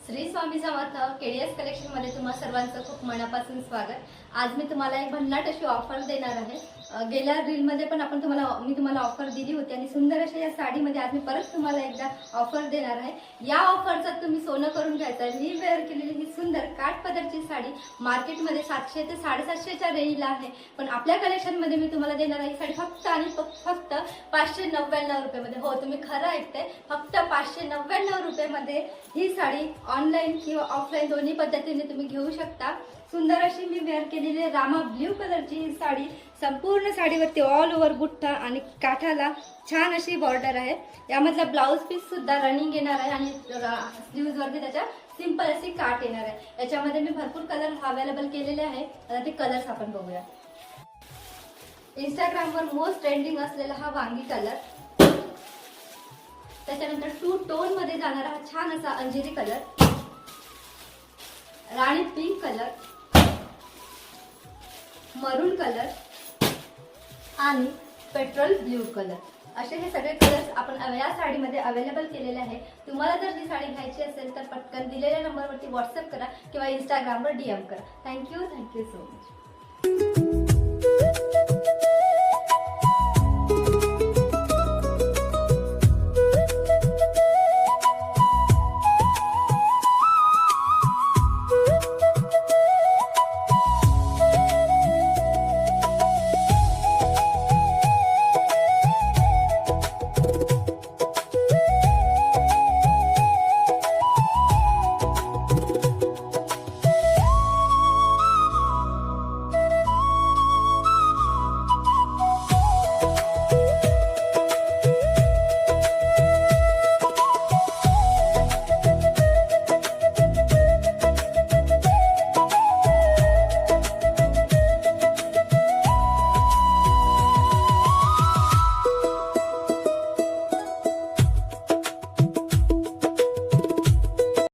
Shri Swami Samarth KDS collection मध्ये तुम्हा सर्वांचं खूप मनापासून स्वागत। आज मी तुम्हाला एक भन्नाट अशी ऑफर देणार आहे। गेल्या रील मध्ये पण मी तुम्हाला ऑफर दिली होती आणि सुंदर अशा या साडीमध्ये आज मी परत तुम्हाला एकदा ऑफर देणार आहे। या ऑफरचा तुम्ही सोनं करून घ्यायचं आहे। मी वेअर केलेली ही सुंदर काठ पदरची साडी मार्केटमध्ये 700 ते 750 च्या रेंजला आहे, पण आपल्या कलेक्शन मध्ये मी तुम्हाला देणार आहे ही साडी फक्त आणि फक्त 599 रुपयामध्ये। हो, तुम्ही खरं ऐकताय, फक्त 599 रुपयामध्ये ही साडी ऑनलाइन किंवा ऑफलाइन दोन्ही पद्धतीने तुम्ही घेऊ शकता। सुंदर अशी मी वेअर केलेली रामा ब्ल्यू कलरची ही साडी, संपूर्ण साडीवरती ऑल ओव्हर बुट्टा आणि काठाला छान अशी बॉर्डर आहे। यामधला ब्लाउज पीस सुद्धा रनिंग येणार आहे आणि स्लीव्ज वरती त्याच्या सिंपल अशी काठ येणार आहे। याच्यामध्ये मी भरपूर कलर अवेलेबल केलेले आहे। आता ते कलर्स आपण बघूया। इंस्टाग्रामवर मोस्ट ट्रेंडिंग असलेला हा वांगी कलर, त्याच्यानंतर 2 टोन मध्ये जाणारा हा छान असा अंजिरी कलर, राणी पिंक कलर, मरून कलर आणि पेट्रोल ब्ल्यू कलर, असे हे सगळे कलर्स आपण या साडीमध्ये अवेलेबल केलेले आहे। तुम्हाला जर ही साडी घ्यायची असेल तर पटकन दिलेल्या नंबरवरती व्हॉट्सअप करा किंवा इंस्टाग्रामवर डीएम करा। Thank you so much.